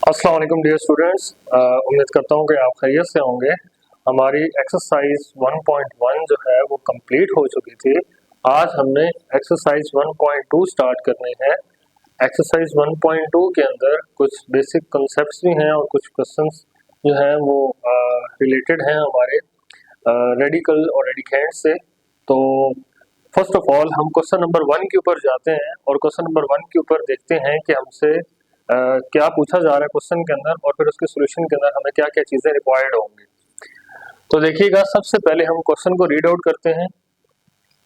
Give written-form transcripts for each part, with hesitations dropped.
अस्सलाम वालेकुम dear students, उम्मीद करता हूँ कि आप खैरियत से होंगे। हमारी एक्सरसाइज 1.1 जो है वो कंप्लीट हो चुकी थी। आज हमने एक्सरसाइज 1.2 स्टार्ट करनी है। एक्सरसाइज 1.2 के अंदर कुछ बेसिक कॉन्सेप्ट्स भी हैं और कुछ क्वेश्चंस जो हैं वो रिलेटेड हैं हमारे रेडिकल और रेडिकेंड से। तो फर्स्ट ऑफ ऑल हम क्वेश्चन नंबर 1 के ऊपर जाते हैं और क्वेश्चन नंबर 1 के ऊपर देखते हैं कि हमसे क्या पूछा जा रहा है क्वेश्चन के अंदर और फिर उसके सॉल्यूशन के अंदर हमें क्या क्या चीजें रिक्वायर्ड होंगी। तो देखिएगा, सबसे पहले हम क्वेश्चन को रीड आउट करते हैं।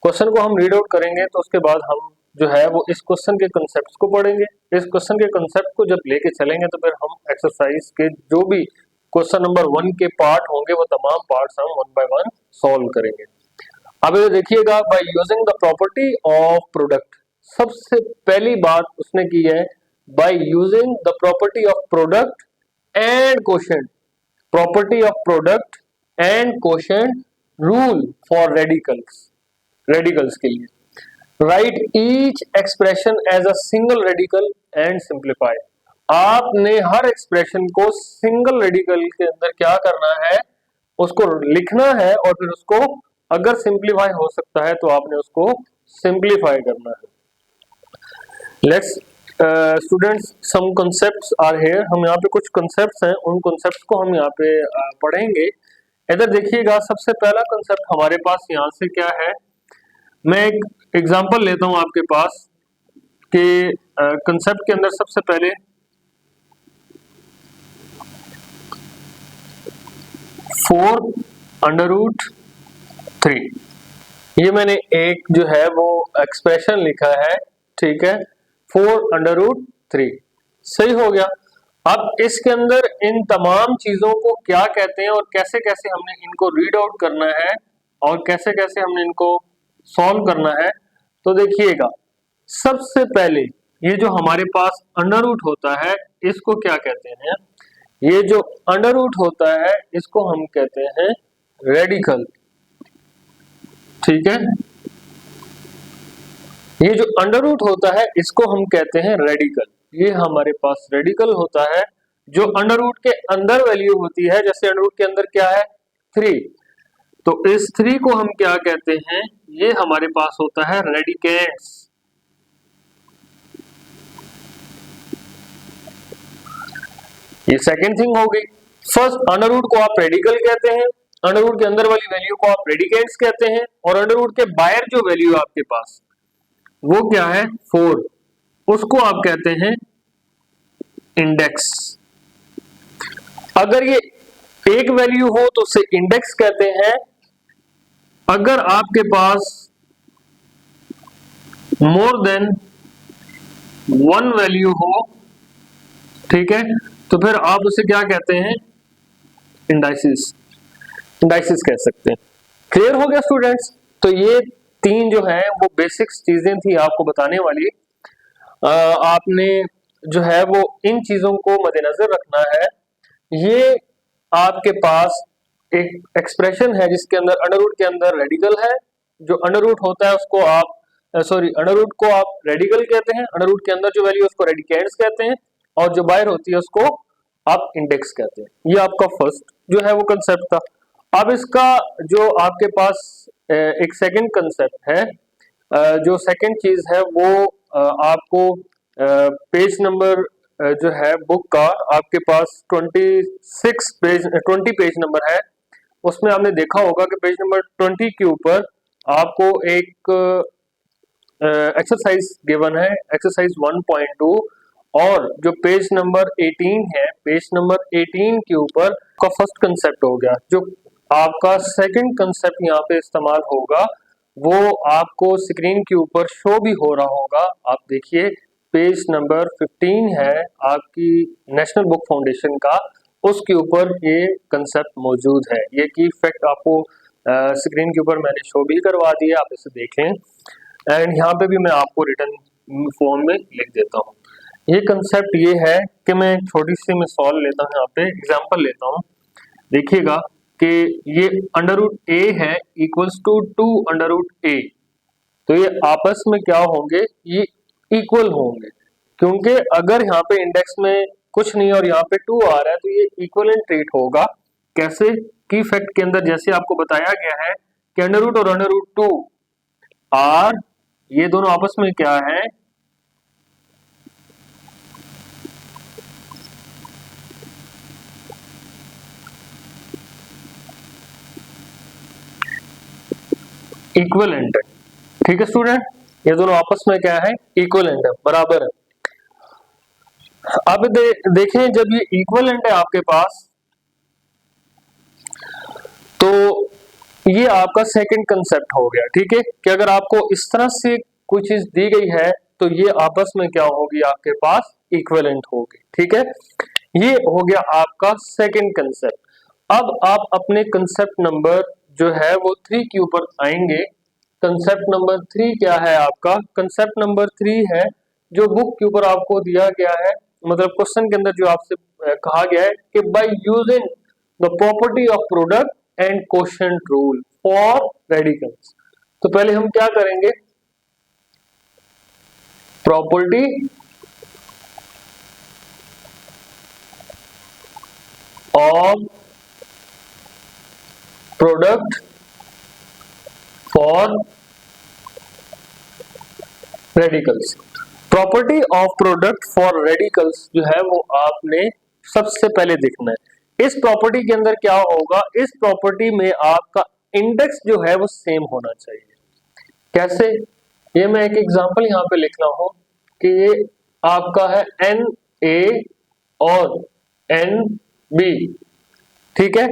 क्वेश्चन को हम रीड आउट करेंगे तो उसके बाद हम जो है वो इस क्वेश्चन के कंसेप्ट को पढ़ेंगे। इस क्वेश्चन के कंसेप्ट को जब लेके चलेंगे तो फिर हम एक्सरसाइज के जो भी क्वेश्चन नंबर 1 के पार्ट होंगे वो तमाम पार्ट्स हम 1 बाय 1 सॉल्व करेंगे। अब ये देखिएगा, by using the property of product, सबसे पहली बात उसने की है by using the property of product and quotient. Property of product and quotient rule for radicals के लिए। Write each expression as a single radical and simplify. आपने हर एक्सप्रेशन को सिंगल रेडिकल के अंदर क्या करना है, उसको लिखना है और फिर उसको अगर सिंप्लीफाई हो सकता है तो आपने उसको सिंप्लीफाई करना है। Let's students, some concepts are here. हम यहाँ पे कुछ कॉन्सेप्ट्स हैं, उन कॉन्सेप्ट्स को हम यहाँ पे पढ़ेंगे। इधर देखिएगा, सबसे पहला कॉन्सेप्ट हमारे पास यहाँ से क्या है। मैं एक एग्जांपल लेता हूँ आपके पास कि कॉन्सेप्ट के अंदर सबसे पहले 4√3, ये मैंने एक जो है वो एक्सप्रेशन लिखा है, ठीक है। 4√3 सही हो गया। अब इसके अंदर इन तमाम चीजों को क्या कहते हैं और कैसे कैसे हमने इनको रीड आउट करना है और कैसे कैसे हमने इनको सॉल्व करना है। तो देखिएगा, सबसे पहले ये जो हमारे पास अंडर रूट होता है इसको क्या कहते हैं। ये जो अंडर रूट होता है इसको हम कहते हैं रेडिकल, ठीक है। ये जो अंडर रूट होता है इसको हम कहते हैं रेडिकल। ये हमारे पास रेडिकल होता है जो अंडर रूट के अंदर वैल्यू होती है। जैसे अंडर रूट के अंदर क्या है 3, तो इस 3 को हम क्या कहते हैं, ये हमारे पास होता है रेडिकेंड्स। ये सेकंड थिंग हो गई। फर्स्ट, अंडर रूट को आप रेडिकल कहते हैं, अंडर रूट के अंदर वाली वैल्यू को आप रेडिकेंड्स कहते हैं और अंडर रूट के बाहर जो वैल्यू आपके पास वो क्या है 4, उसको आप कहते हैं इंडेक्स। अगर ये एक वैल्यू हो तो उसे इंडेक्स कहते हैं। अगर आपके पास मोर देन 1 वैल्यू हो, ठीक है, तो फिर आप उसे क्या कहते हैं, इंडाइसिस कह सकते हैं। क्लियर हो गया स्टूडेंट्स। तो ये 3 जो है वो बेसिक्स चीजें थी आपको बताने वाली। आपने जो है वो इन चीजों को मद्देनजर रखना है। ये आपके पास एक एक्सप्रेशन है जिसके अंदर अंडर रूट के अंदर रेडिकल है। जो अंडर रूट होता है उसको आप अंडर रूट को आप रेडिकल कहते हैं, अंडर रूट के अंदर जो वैल्यू उसको रेडिकेंड्स कहते हैं और जो बाहर होती है उसको आप इंडेक्स कहते हैं। ये आपका फर्स्ट जो है वो कंसेप्ट था। अब इसका जो आपके पास एक सेकंड कंसेप्ट है, जो सेकंड चीज है वो आपको पेज नंबर जो है बुक का आपके पास 20 पेज नंबर है, उसमें आपने देखा होगा कि पेज नंबर 20 के ऊपर आपको एक एक्सरसाइज गिवन है, एक्सरसाइज 1.2, और जो पेज नंबर 18 है, पेज नंबर 18 के ऊपर का फर्स्ट कंसेप्ट हो गया। जो आपका सेकंड कंसेप्ट यहाँ पे इस्तेमाल होगा वो आपको स्क्रीन के ऊपर शो भी हो रहा होगा। आप देखिए, पेज नंबर 15 है आपकी नेशनल बुक फाउंडेशन का, उसके ऊपर ये कंसेप्ट मौजूद है। ये की फैक्ट आपको स्क्रीन के ऊपर मैंने शो भी करवा दिया, आप इसे देखें। एंड यहाँ पे भी मैं आपको रिटर्न फॉर्म में लिख देता हूँ। ये कंसेप्ट ये है कि मैं छोटी सी मिसाल लेता हूँ, यहाँ पे एग्जांपल लेता हूँ। देखिएगा कि ये अंडर रूट ए है इक्वल्स टू 2 अंडर रूट ए, तो ये आपस में क्या होंगे, ये इक्वल होंगे, क्योंकि अगर यहाँ पे इंडेक्स में कुछ नहीं और यहाँ पे 2 आ रहा है, तो ये इक्विवेलेंट ट्रीट होगा। कैसे की फैक्ट के अंदर जैसे आपको बताया गया है कि अंडर रूट और अंडर रूट 2 आर, ये दोनों आपस में क्या है, इक्विवेलेंट है। ठीक है स्टूडेंट, ये दोनों आपस में क्या है, इक्विवेलेंट है, बराबर है। अब देखें, जब ये इक्विवेलेंट है आपके पास, तो ये आपका सेकंड कंसेप्ट हो गया। ठीक है, कि अगर आपको इस तरह से कोई चीज दी गई है तो ये आपस में क्या होगी, आपके पास इक्विवेलेंट होगी। ठीक है, ये हो गया आपका सेकंड कंसेप्ट। अब आप अपने कंसेप्ट नंबर जो है वो 3 के ऊपर आएंगे। कंसेप्ट नंबर 3 क्या है आपका? कंसेप्ट नंबर 3 है जो बुक के ऊपर आपको दिया गया है, मतलब क्वेश्चन के अंदर जो आपसे कहा गया है कि bye using the property of product and quotient rule for radicals. तो पहले हम क्या करेंगे, property of product for radicals. Property of product for radicals जो है वो आपने सबसे पहले देखना है। इस प्रॉपर्टी के अंदर क्या होगा, इस प्रॉपर्टी में आपका इंडेक्स जो है वो सेम होना चाहिए। कैसे, ये मैं एक एग्जांपल यहाँ पे लिख रहा हूं कि ये आपका है एन ए और एन बी। ठीक है,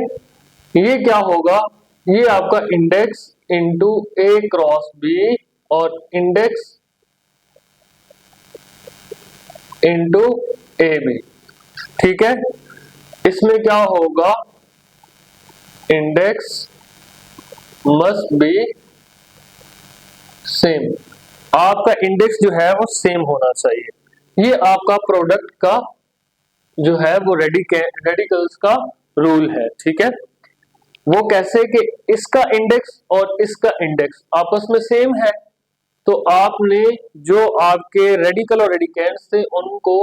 ये क्या होगा, ये आपका इंडेक्स इंटू ए क्रॉस बी और इंडेक्स इंटू ए बी। ठीक है, इसमें क्या होगा, इंडेक्स मस्ट बी सेम। आपका इंडेक्स जो है वो सेम होना चाहिए। ये आपका प्रोडक्ट का जो है वो रेडिकल्स का रूल है। ठीक है, वो कैसे कि इसका इंडेक्स और इसका इंडेक्स आपस में सेम है, तो आपने जो आपके रेडिकल और रेडिकेंड्स थे उनको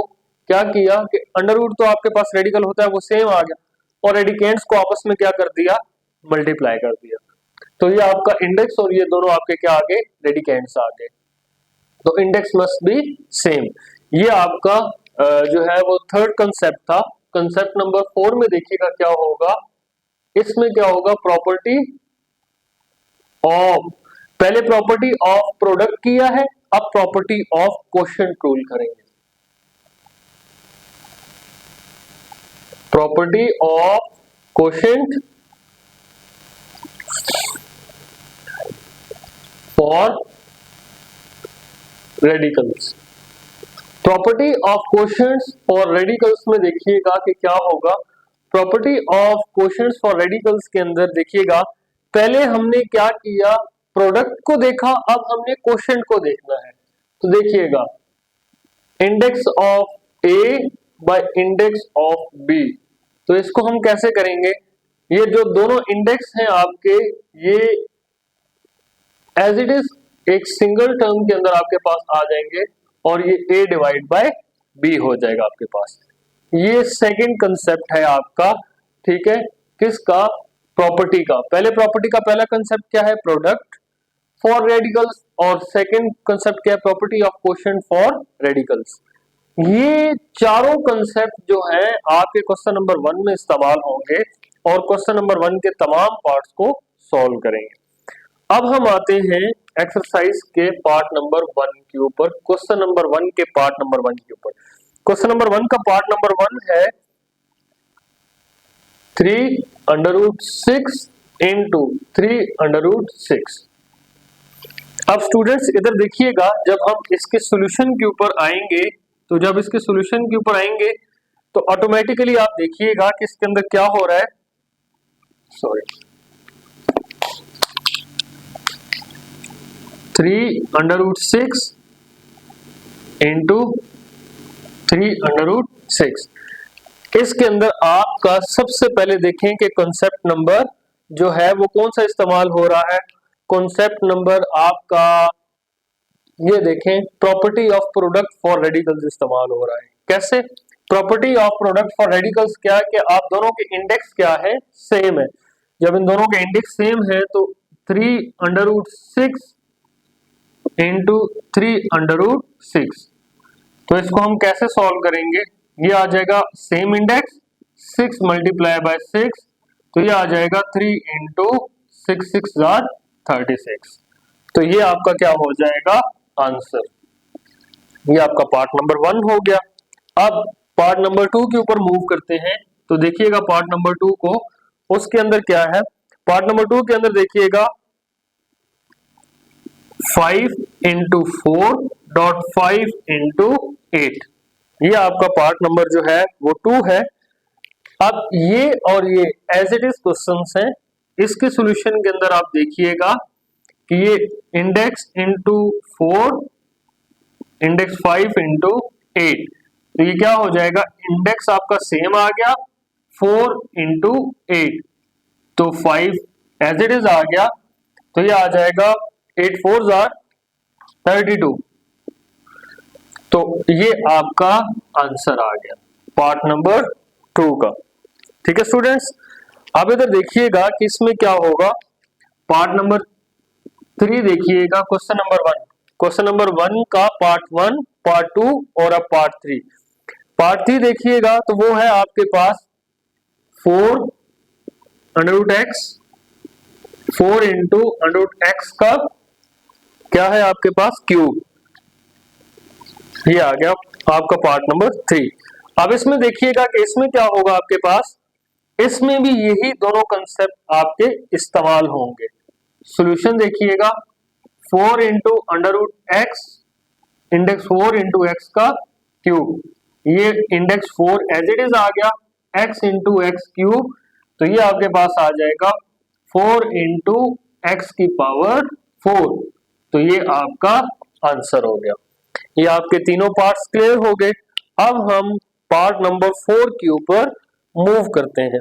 क्या किया कि अंडर रूट तो आपके पास रेडिकल होता है वो सेम आ गया, और रेडिकेंड्स को आपस में क्या कर दिया, मल्टीप्लाई कर दिया। तो ये आपका इंडेक्स और ये दोनों आपके क्या आ गए, रेडिकेंड्स आ गए। तो इंडेक्स मस्ट बी सेम। ये आपका जो है वो थर्ड कंसेप्ट था। कंसेप्ट नंबर 4 में देखिएगा क्या होगा, इसमें क्या होगा, प्रॉपर्टी ऑफ, पहले प्रॉपर्टी ऑफ प्रोडक्ट किया है, अब प्रॉपर्टी ऑफ क्वोशंट रूल करेंगे। Property of quotient for radicals. Property of quotients for radicals में देखिएगा कि क्या होगा। Property of quotients for radicals के अंदर देखिएगा, पहले हमने क्या किया, प्रोडक्ट को देखा, अब हमने क्वोशंट को देखना है। तो देखिएगा, index of A by index of B, तो इसको हम कैसे करेंगे, ये जो दोनों इंडेक्स हैं आपके, ये एज इट इज एक सिंगल टर्म के अंदर आपके पास आ जाएंगे और ये a डिवाइड बाय b हो जाएगा आपके पास। ये सेकंड कंसेप्ट है आपका। ठीक है, किसका, प्रॉपर्टी का। पहले प्रॉपर्टी का पहला कंसेप्ट क्या है, प्रोडक्ट फॉर रेडिकल्स, और सेकंड कंसेप्ट क्या है, property of quotient for radicals. ये चारों कंसेप्ट जो है आपके क्वेश्चन नंबर 1 में इस्तेमाल होंगे और क्वेश्चन नंबर 1 के तमाम पार्ट्स को सॉल्व करेंगे। अब हम आते हैं एक्सरसाइज के पार्ट नंबर 1 के ऊपर, क्वेश्चन नंबर 1 के पार्ट नंबर 1 के ऊपर। क्वेश्चन नंबर 1 का पार्ट नंबर 1 है 3√6 इंटू 3√6। अब स्टूडेंट्स इधर देखिएगा, जब हम इसके सॉल्यूशन के ऊपर आएंगे, तो जब इसके सॉल्यूशन के ऊपर आएंगे तो ऑटोमेटिकली आप देखिएगा कि इसके अंदर क्या हो रहा है, सॉरी 3√6 इंटू 3√6। इसके अंदर आपका सबसे पहले देखें कि कॉन्सेप्ट नंबर जो है वो कौन सा इस्तेमाल हो रहा है। कॉन्सेप्ट नंबर आपका ये देखें, property of product for radicals इस्तेमाल हो रहा है। कैसे, property of product for radicals क्या है कि आप दोनों के इंडेक्स क्या है, सेम है। जब इन दोनों के इंडेक्स सेम है तो 3√6 इंटू 3√6, तो इसको हम कैसे सॉल्व करेंगे, ये आ जाएगा सेम इंडेक्स 6 मल्टीप्लाई बाय 6, तो ये आ जाएगा 3 इंटू 6 6 36, तो ये आपका क्या हो जाएगा आंसर। ये आपका पार्ट नंबर 1 हो गया। अब पार्ट नंबर 2 के ऊपर मूव करते हैं, तो देखिएगा पार्ट नंबर 2 को, उसके अंदर क्या है, पार्ट नंबर 2 के अंदर देखिएगा 5 इंटू 4.5 इंटू 8, ये आपका पार्ट नंबर जो है वो 2 है। अब ये और ये एज इट इज क्वेश्चंस हैं, इसके सॉल्यूशन के अंदर आप देखिएगा कि ये इंडेक्स इंटू 4, इंडेक्स 5 इंटू 8, तो ये क्या हो जाएगा, इंडेक्स आपका सेम आ गया 4 इंटू 8, तो 5 एज इट इज आ गया, तो ये आ जाएगा 8 4 32, तो ये आपका आंसर आ गया पार्ट नंबर 2 का। ठीक है स्टूडेंट्स, अब इधर देखिएगा कि इसमें क्या होगा, पार्ट नंबर 3 देखिएगा, क्वेश्चन नंबर 1, क्वेश्चन नंबर 1 का पार्ट 1, पार्ट 2 और अब पार्ट 3। पार्ट 3 देखिएगा तो वो है आपके पास 4√x, 4 इंटू √x का क्या है आपके पास क्यूब, ये आ गया आपका पार्ट नंबर 3। अब इसमें देखिएगा कि इसमें क्या होगा आपके पास, इसमें भी यही दोनों कंसेप्ट आपके इस्तेमाल होंगे। सॉल्यूशन देखिएगा 4 into √x, index 4 into x का क्यूब, ये इंडेक्स 4 एज इट इज आ गया, x इंटू एक्स क्यूब, तो ये आपके पास आ जाएगा 4 इंटू एक्स की पावर 4, तो ये आपका आंसर हो गया। ये आपके तीनों पार्ट्स क्लियर हो गए। अब हम पार्ट नंबर 4 के ऊपर मूव करते हैं।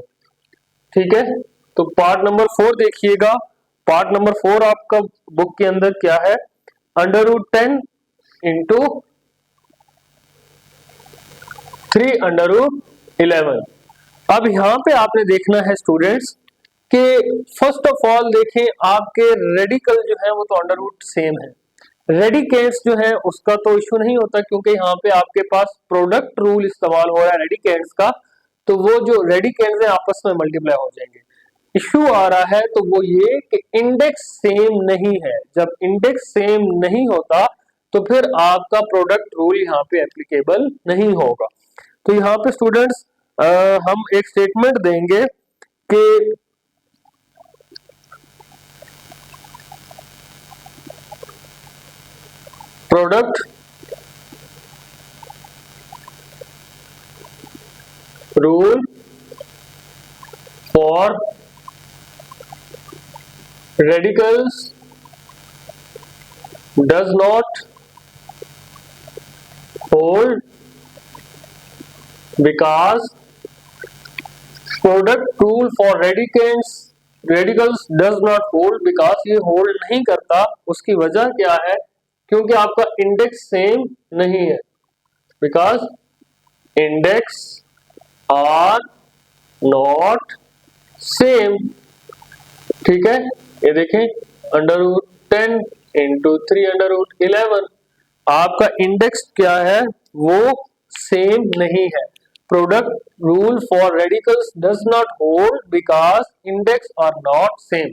ठीक है, तो पार्ट नंबर 4 देखिएगा, पार्ट नंबर 4 आपका बुक के अंदर क्या है, √10 इंटू 3√11। अब यहां पे आपने देखना है स्टूडेंट्स कि फर्स्ट ऑफ ऑल देखें आपके रेडिकल जो है वो तो अंडर सेम है, रेडिकेंट्स जो है उसका तो इशू नहीं होता क्योंकि यहाँ पे आपके पास प्रोडक्ट रूल इस्तेमाल हो रहा है रेडिकेंट्स का, तो वो जो रेडिकेंट्स है आपस में मल्टीप्लाई हो जाएंगे। इशू आ रहा है तो वो ये कि इंडेक्स सेम नहीं है, जब इंडेक्स सेम नहीं होता तो फिर आपका प्रोडक्ट रूल यहाँ पे एप्लीकेबल नहीं होगा। तो यहाँ पे स्टूडेंट्स हम एक स्टेटमेंट देंगे कि product rule for radicals does not hold because product rule for radicals does not hold because ये होल्ड नहीं करता। उसकी वजह क्या है, क्योंकि आपका इंडेक्स सेम नहीं है, because index are not same. ठीक है, ये देखें √10 इंटू 3√11, आपका इंडेक्स क्या है वो सेम नहीं है। Product rule for radicals does not hold because index are not same.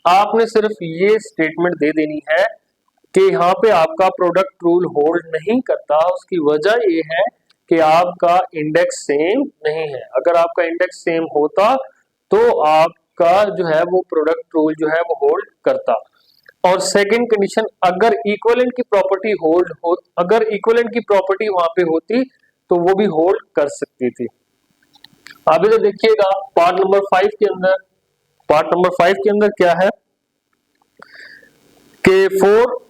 आपने सिर्फ ये स्टेटमेंट दे देनी है कि यहाँ पे आपका प्रोडक्ट रूल होल्ड नहीं करता, उसकी वजह ये है कि आपका इंडेक्स सेम नहीं है। अगर आपका इंडेक्स सेम होता तो आपका जो है वो प्रोडक्ट रूल जो है वो होल्ड करता। और सेकंड कंडीशन, अगर इक्विवेलेंट की प्रॉपर्टी होल्ड हो, अगर इक्विवेलेंट की प्रॉपर्टी वहां पे होती तो वो भी होल्ड कर सकती थी। अभी तो देखिएगा पार्ट नंबर 5 के अंदर, पार्ट नंबर 5 के अंदर क्या है कि 4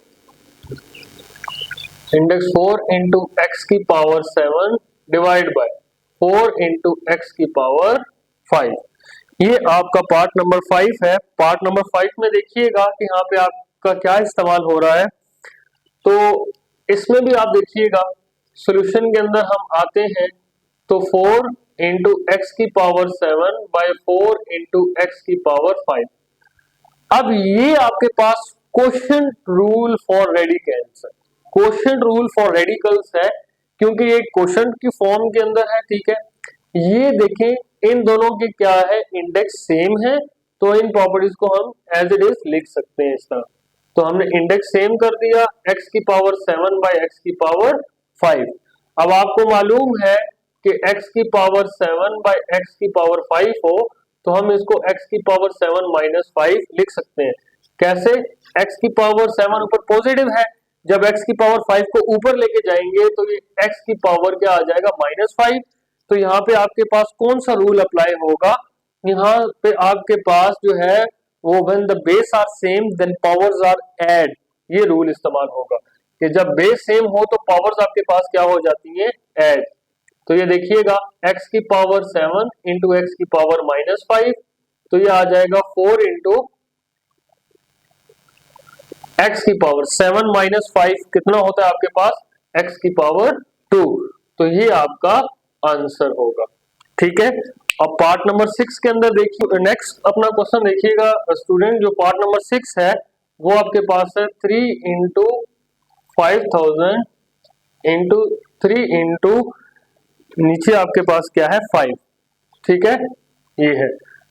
इंडेक्स 4 इंटू एक्स की power 7 divide by 4 into x की पावर 5, ये आपका पार्ट नंबर 5 है। पार्ट नंबर 5 में देखिएगा कि यहाँ पे आपका क्या इस्तेमाल हो रहा है, तो इसमें भी आप देखिएगा सॉल्यूशन के अंदर हम आते हैं तो 4 इंटू एक्स की पावर 7 बाय 4 इंटू एक्स की पावर 5। अब ये आपके पास क्वोशंट रूल फॉर रेडिकल्स है, क्वोशंट रूल फॉर रेडिकल्स है, क्योंकि ये क्वोशंट की फॉर्म के अंदर है। ठीक है, ये देखें इन दोनों की क्या है, इंडेक्स सेम है, तो इन प्रॉपर्टीज को हम एज इट इज लिख सकते हैं इस तरह। तो हमने इंडेक्स सेम कर दिया, एक्स की पावर 7 बाय एक्स की पावर 5। अब आपको मालूम है कि x की पावर 7 बाय एक्स की पावर 5 हो, तो हम इसको x की पावर 7 माइनस 5 लिख सकते हैं। कैसे? x की पावर 7 ऊपर पॉजिटिव है, जब x की पावर 5 को ऊपर लेके जाएंगे तो ये x की पावर क्या आ जाएगा, -5। तो यहाँ पे आपके पास कौन सा रूल अप्लाई होगा, यहाँ पे आपके पास जो है वो when the base are same then powers are add, ये रूल इस्तेमाल होगा कि जब बेस सेम हो तो पावर्स आपके पास क्या हो जाती हैं, ऐड। तो ये देखिएगा x की पावर 7 इंटू एक्स की पावर -5, तो ये आ जाएगा 4 इंटू एक्स की पावर 7 माइनस 5 कितना होता है आपके पास, x की पावर 2। तो ये आपका आंसर होगा। ठीक है, अब पार्ट नंबर 6 के अंदर देखिए, नेक्स्ट अपना क्वेश्चन देखिएगा स्टूडेंट, जो पार्ट नंबर 6 है वो आपके पास है 3 इंटू 5000 इंटू 3 इंटू नीचे आपके पास क्या है 5। ठीक है, ये है।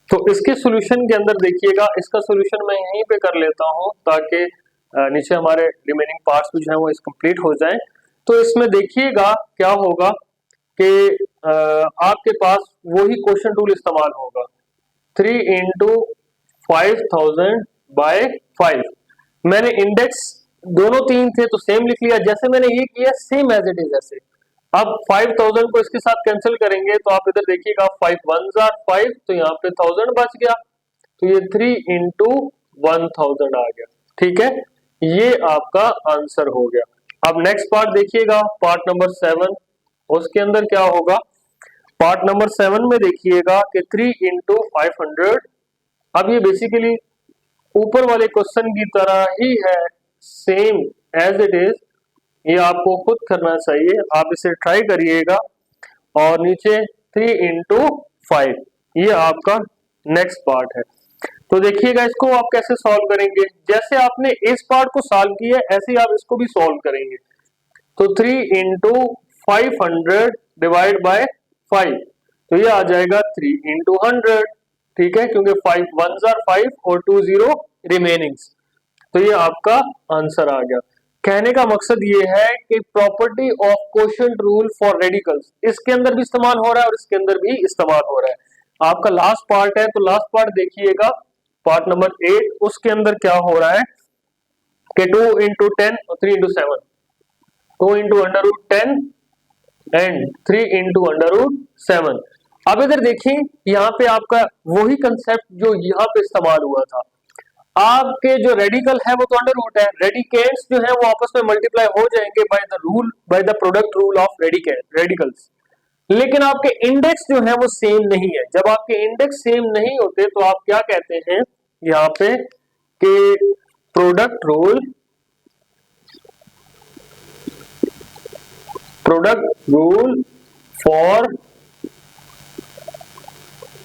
तो इसके सॉल्यूशन के अंदर देखिएगा, इसका सॉल्यूशन मैं यहीं पे कर लेता हूं ताकि नीचे हमारे रिमेनिंग पार्ट्स जो है वो इस कंप्लीट हो जाएं। तो इसमें देखिएगा क्या होगा कि आपके पास वही क्वेश्चन टूल इस्तेमाल होगा, 3 इंटू 5000 बाय 5। मैंने इंडेक्स दोनों 3 थे तो सेम लिख लिया, जैसे मैंने ये किया सेम एज इट इज ऐसे। अब 5000 को इसके साथ कैंसिल करेंगे तो आप इधर देखिएगा 5 1s are 5, तो यहाँ पे 1000 बच गया, तो ये 3 इंटू 1000 आ गया। ठीक है, ये आपका आंसर हो गया। अब नेक्स्ट पार्ट देखिएगा, पार्ट नंबर 7, उसके अंदर क्या होगा, पार्ट नंबर 7 में देखिएगा कि 3 इंटू 500। अब ये बेसिकली ऊपर वाले क्वेश्चन की तरह ही है, सेम एज इट इज, ये आपको खुद करना चाहिए, आप इसे ट्राई करिएगा। और नीचे 3 इंटू 5, ये आपका नेक्स्ट पार्ट है। तो देखिएगा इसको आप कैसे सॉल्व करेंगे, जैसे आपने इस पार्ट को सॉल्व किया ऐसे ही आप इसको भी सॉल्व करेंगे। तो 3 इंटू 500 डिवाइड बाय 5, तो ये आ जाएगा 3 इंटू 100। ठीक है, क्योंकि 5 1s are 5 और 2 0 रिमेनिंग्स, तो ये आपका आंसर आ गया। कहने का मकसद ये है कि property of quotient rule for radicals इसके अंदर भी इस्तेमाल हो रहा है और इसके अंदर भी इस्तेमाल हो रहा है। आपका लास्ट पार्ट है, तो लास्ट पार्ट देखिएगा, पार्ट नंबर 8, उसके अंदर क्या हो रहा है कि 2 इंटू 10 और 3 into 7, 2 into under root 10 and 3 into under root 7। अब इधर देखिए, यहाँ पे आपका वही कंसेप्ट जो यहाँ पे इस्तेमाल हुआ था। आपके जो रेडिकल है वो तो अंडर रूट है, रेडिकेट्स जो है वो आपस में मल्टीप्लाई हो जाएंगे by the rule, by the product rule of radicals. लेकिन आपके इंडेक्स जो है वो सेम नहीं है। जब आपके इंडेक्स सेम नहीं होते तो आप क्या कहते हैं यहाँ पे कि product rule for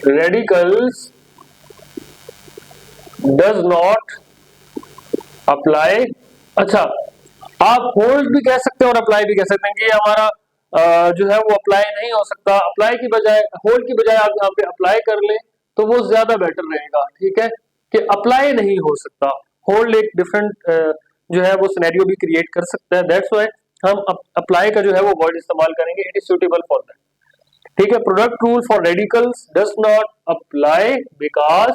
radicals does not apply. अच्छा, आप होल्ड भी कह सकते हैं और अप्लाई भी कह सकते हैं कि हमारा जो है वो अप्लाई नहीं हो सकता। अप्लाई की बजाय, होल्ड की बजाय आप यहाँ पे अप्लाई कर लें तो वो ज्यादा बेटर रहेगा। ठीक है, कि अप्लाई नहीं हो सकता, होल्ड एक डिफरेंट जो है वो सिनेरियो भी क्रिएट कर सकता है। दैट्स व्हाई हम अप्लाई का जो है वो वर्ड इस्तेमाल करेंगे, it is suitable for that. ठीक है, product rule for radicals does not apply because,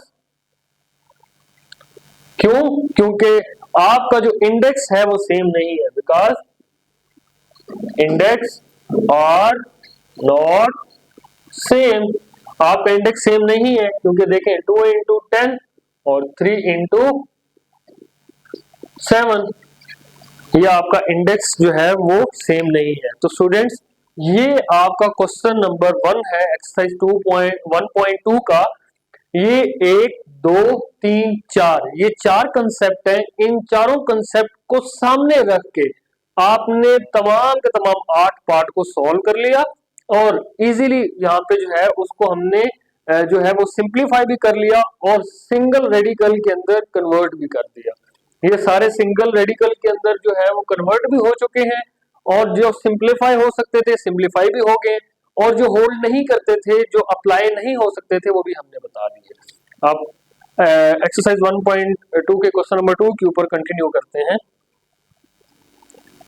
क्यों? क्योंकि आपका जो इंडेक्स है वो सेम नहीं है, because index are not same. आपका इंडेक्स सेम नहीं है क्योंकि देखें 2 इंटू 10 और 3 इंटू 7, ये आपका इंडेक्स जो है वो सेम नहीं है। तो स्टूडेंट्स, ये आपका क्वेश्चन नंबर 1 है एक्सरसाइज 2.1.2 का। ये 1 2 3 4, ये 4 कंसेप्ट हैं। इन चारों कंसेप्ट को सामने रख के आपने तमाम के तमाम 8 पार्ट को सॉल्व कर लिया और इजीली यहाँ पे जो है उसको हमने जो है वो सिंप्लीफाई भी कर लिया और सिंगल रेडिकल के अंदर कन्वर्ट भी कर दिया। ये सारे सिंगल रेडिकल के अंदर जो है वो कन्वर्ट भी हो चुके हैं और जो सिंप्लीफाई हो सकते थे सिंप्लीफाई भी हो गए और जो होल्ड नहीं करते थे, जो अप्लाई नहीं हो सकते थे, वो भी हमने बता दिए। अब एक्सरसाइज 1.2 के क्वेश्चन नंबर 2 के ऊपर कंटिन्यू करते हैं।